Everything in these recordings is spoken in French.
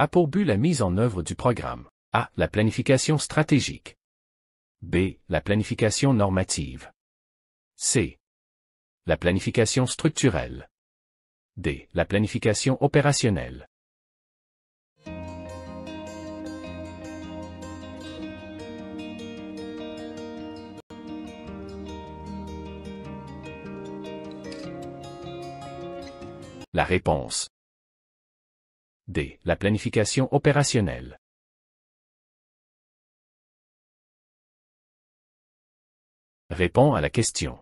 A pour but la mise en œuvre du programme. A. La planification stratégique. B. La planification normative. C. La planification structurelle. D. La planification opérationnelle. La réponse. D. La planification opérationnelle. Répond à la question.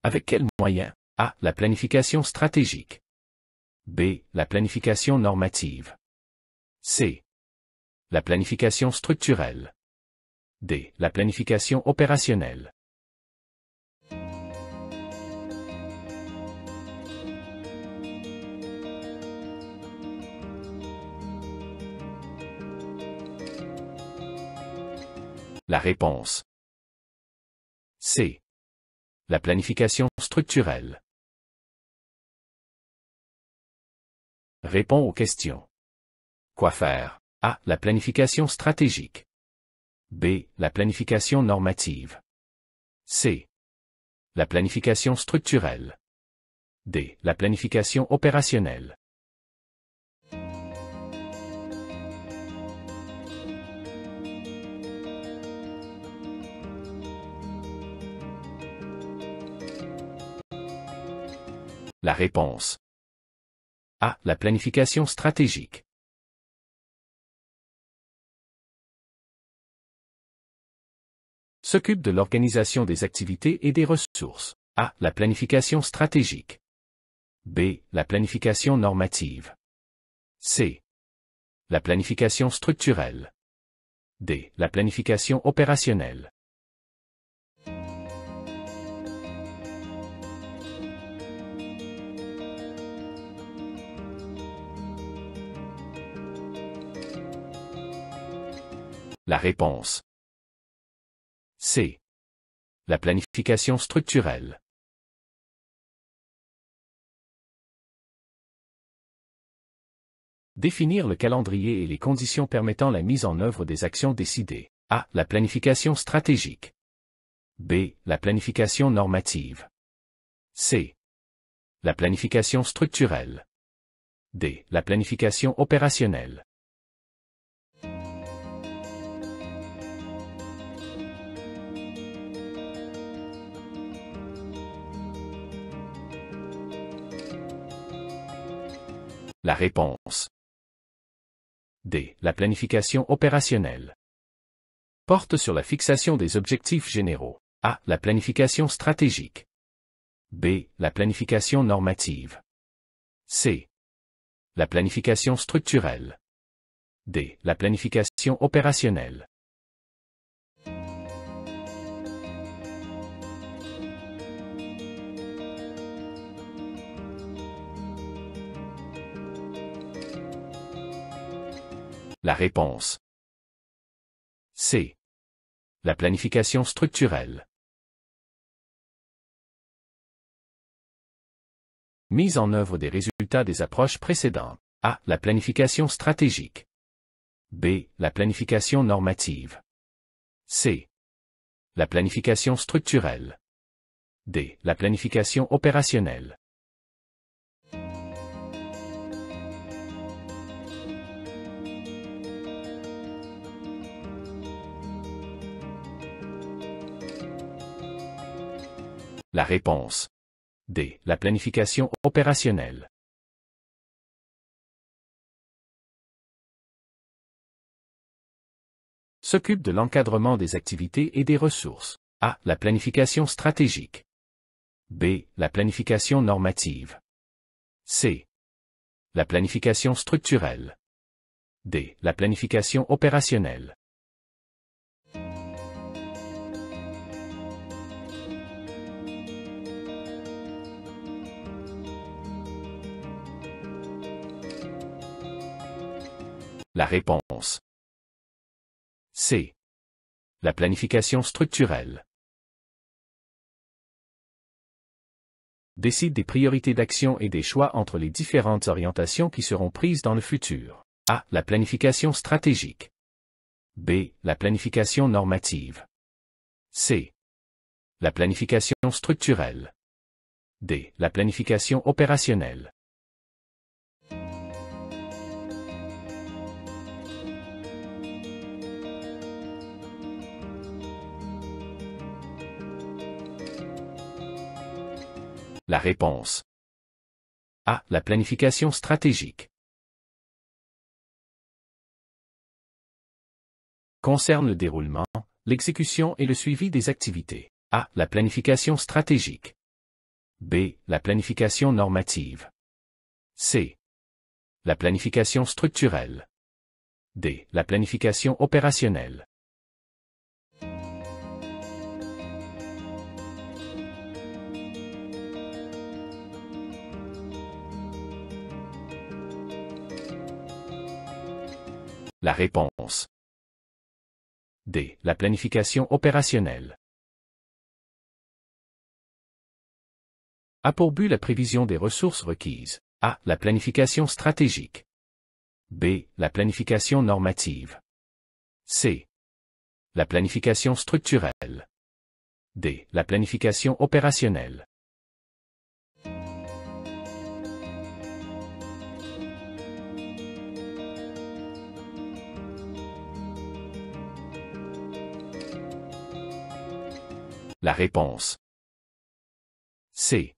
Avec quels moyens? A. La planification stratégique. B. La planification normative. C. La planification structurelle. D. La planification opérationnelle. La réponse. C. La planification structurelle. Répond aux questions. Quoi faire? A. La planification stratégique. B. La planification normative. C. La planification structurelle. D. La planification opérationnelle. La réponse. A. La planification stratégique. S'occupe de l'organisation des activités et des ressources. A. La planification stratégique. B. La planification normative. C. La planification structurelle. D. La planification opérationnelle. La réponse. C. La planification structurelle. Définir le calendrier et les conditions permettant la mise en œuvre des actions décidées. A. La planification stratégique. B. La planification normative. C. La planification structurelle. D. La planification opérationnelle. La réponse. D. La planification opérationnelle. Porte sur la fixation des objectifs généraux. A. La planification stratégique. B. La planification normative. C. La planification structurelle. D. La planification opérationnelle. La réponse. C. La planification structurelle. Mise en œuvre des résultats des approches précédentes. A. La planification stratégique. B. La planification normative. C. La planification structurelle. D. La planification opérationnelle. La réponse. D. La planification opérationnelle. S'occupe de l'encadrement des activités et des ressources. A. La planification stratégique. B. La planification normative. C. La planification structurelle. D. La planification opérationnelle. La réponse. C. La planification structurelle. Décide des priorités d'action et des choix entre les différentes orientations qui seront prises dans le futur. A. La planification stratégique. B. La planification normative. C. La planification structurelle. D. La planification opérationnelle. La réponse. A. La planification stratégique. Concerne le déroulement, l'exécution et le suivi des activités. A. La planification stratégique. B. La planification normative. C. La planification structurelle. D. La planification opérationnelle. La réponse. D. La planification opérationnelle. A pour but la prévision des ressources requises. A. La planification stratégique. B. La planification normative. C. La planification structurelle. D. La planification opérationnelle. La réponse. C.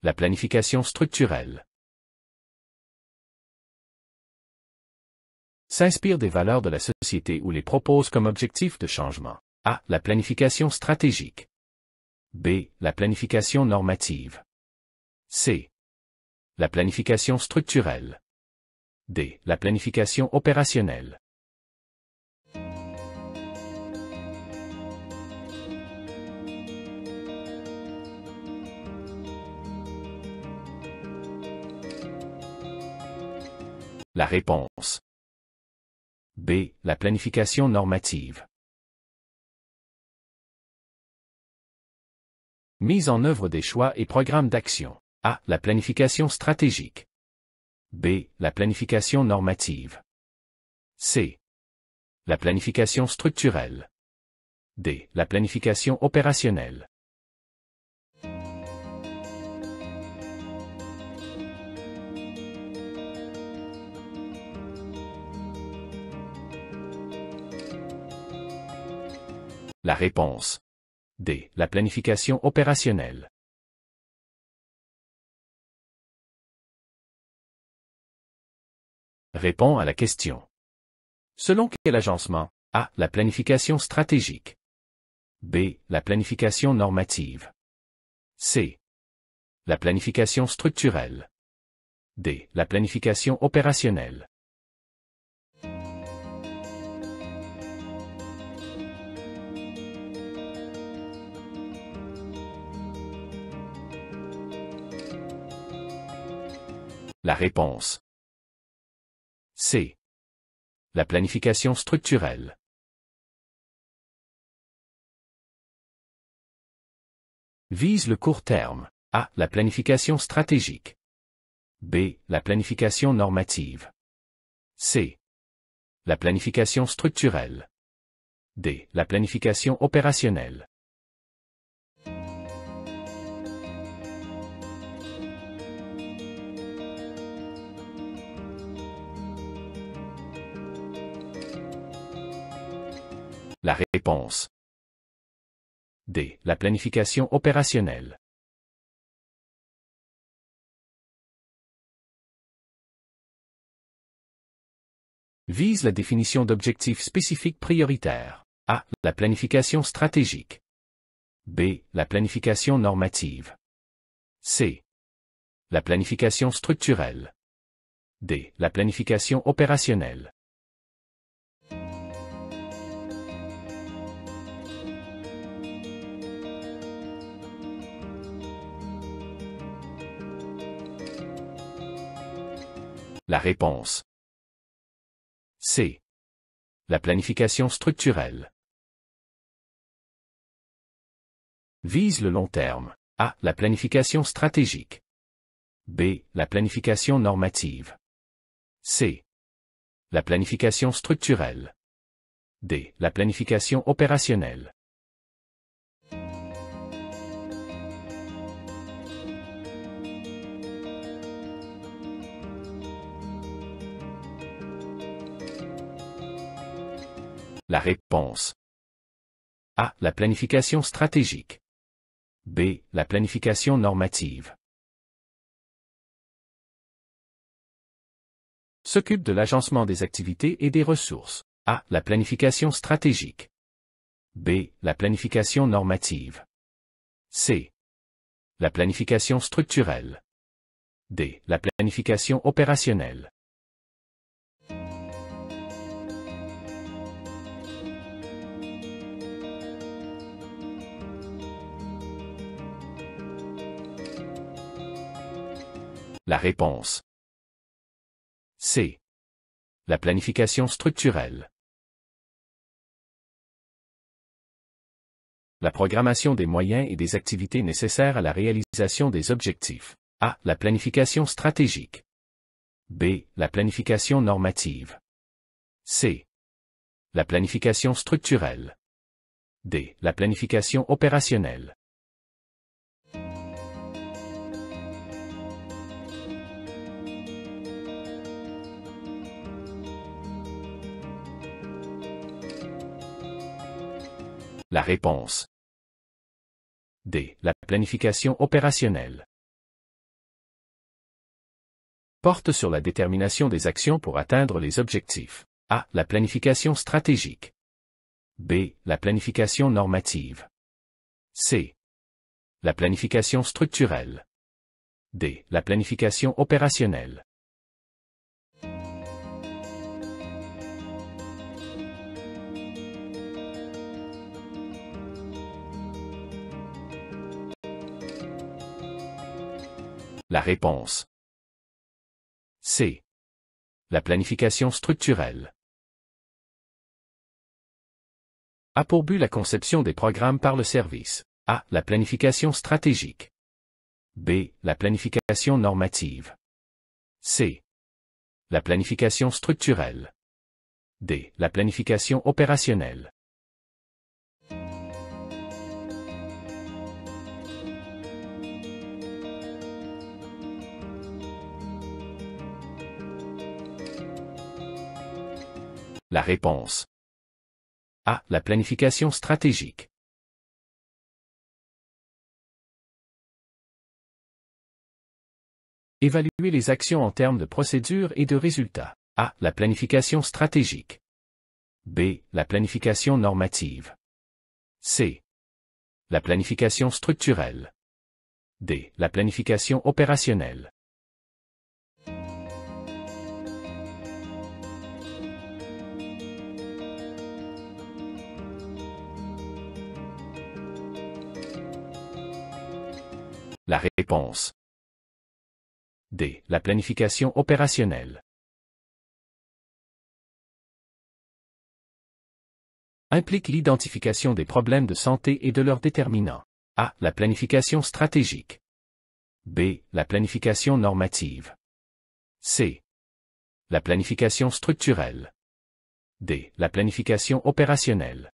La planification structurelle. S'inspire des valeurs de la société ou les propose comme objectif de changement. A. La planification stratégique. B. La planification normative. C. La planification structurelle. D. La planification opérationnelle. La réponse. B. La planification normative. Mise en œuvre des choix et programmes d'action. A. La planification stratégique. B. La planification normative. C. La planification structurelle. D. La planification opérationnelle. La réponse. D. La planification opérationnelle. Répond à la question. Selon quel agencement? A. La planification stratégique. B. La planification normative. C. La planification structurelle. D. La planification opérationnelle. La réponse. C. La planification structurelle. Vise le court terme. A. La planification stratégique. B. La planification normative. C. La planification structurelle. D. La planification opérationnelle. La réponse. D. La planification opérationnelle. Vise la définition d'objectifs spécifiques prioritaires. A. La planification stratégique. B. La planification normative. C. La planification structurelle. D. La planification opérationnelle. La réponse. C. La planification structurelle. Vise le long terme. A. La planification stratégique. B. La planification normative. C. La planification structurelle. D. La planification opérationnelle. La réponse. A. La planification stratégique. B. La planification normative. S'occupe de l'agencement des activités et des ressources. A. La planification stratégique. B. La planification normative. C. La planification structurelle. D. La planification opérationnelle. La réponse. C. La planification structurelle. La programmation des moyens et des activités nécessaires à la réalisation des objectifs. A. La planification stratégique. B. La planification normative. C. La planification structurelle. D. La planification opérationnelle. La réponse. D. La planification opérationnelle. Porte sur la détermination des actions pour atteindre les objectifs. A. La planification stratégique. B. La planification normative. C. La planification structurelle. D. La planification opérationnelle. La réponse. C. La planification structurelle. A pour but la conception des programmes par le service. A. La planification stratégique. B. La planification normative. C. La planification structurelle. D. La planification opérationnelle. La réponse. A. La planification stratégique. Évaluer les actions en termes de procédures et de résultats. A. La planification stratégique. B. La planification normative. C. La planification structurelle. D. La planification opérationnelle. La réponse. D. La planification opérationnelle. Implique l'identification des problèmes de santé et de leurs déterminants. A. La planification stratégique. B. La planification normative. C. La planification structurelle. D. La planification opérationnelle.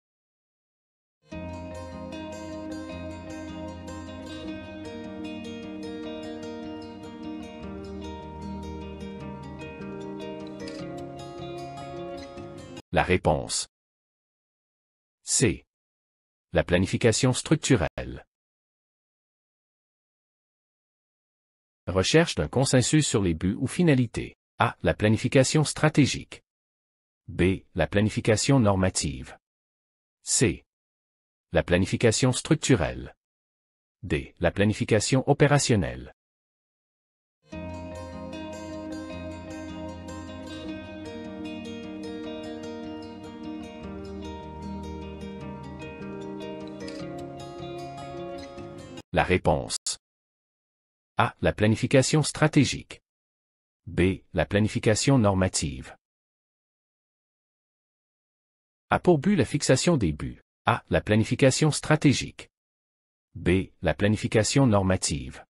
La réponse. C. La planification structurelle. Recherche d'un consensus sur les buts ou finalités. A. La planification stratégique. B. La planification normative. C. La planification structurelle. D. La planification opérationnelle. La réponse. A. La planification stratégique. B. La planification normative. A pour but la fixation des buts. A. La planification stratégique. B. La planification normative.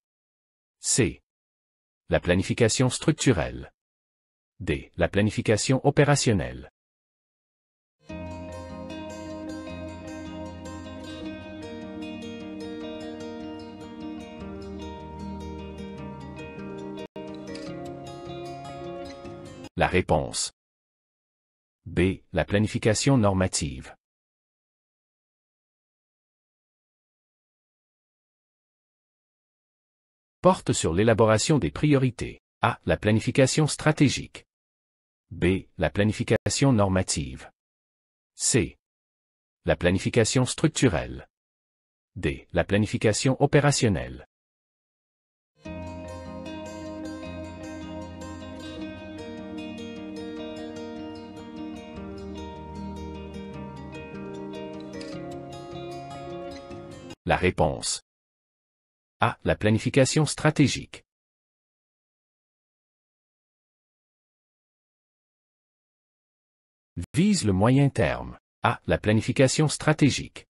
C. La planification structurelle. D. La planification opérationnelle. La réponse. B. La planification normative. Porte sur l'élaboration des priorités. A. La planification stratégique. B. La planification normative. C. La planification structurelle. D. La planification opérationnelle. La réponse. A. La planification stratégique. Vise le moyen terme. A. La planification stratégique.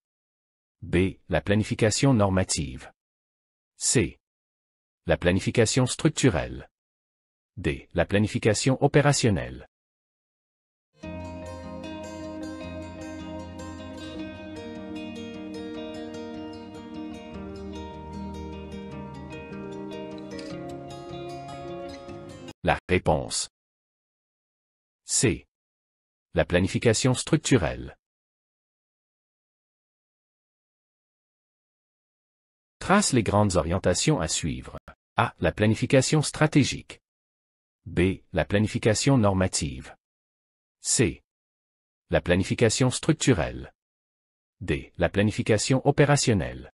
B. La planification normative. C. La planification structurelle. D. La planification opérationnelle. La réponse. C. La planification structurelle. Trace les grandes orientations à suivre. A. La planification stratégique. B. La planification normative. C. La planification structurelle. D. La planification opérationnelle.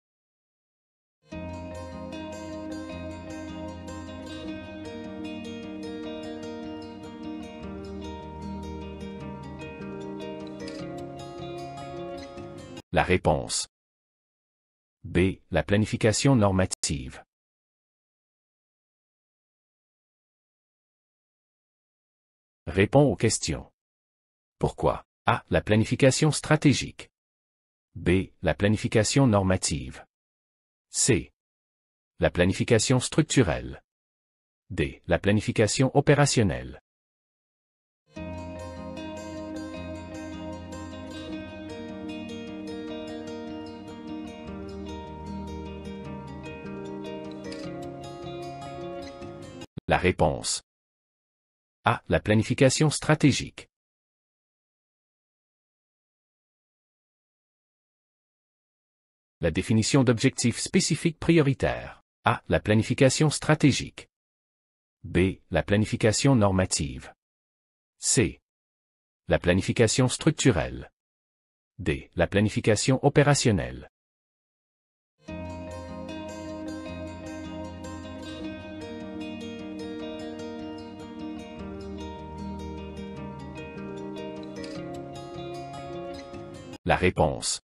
La réponse. B. La planification normative. Réponds aux questions. Pourquoi? A. La planification stratégique. B. La planification normative. C. La planification structurelle. D. La planification opérationnelle. La réponse. A. La planification stratégique. La définition d'objectifs spécifiques prioritaires. A. La planification stratégique. B. La planification normative. C. La planification structurelle. D. La planification opérationnelle. La réponse.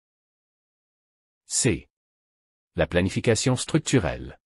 C. La planification structurelle.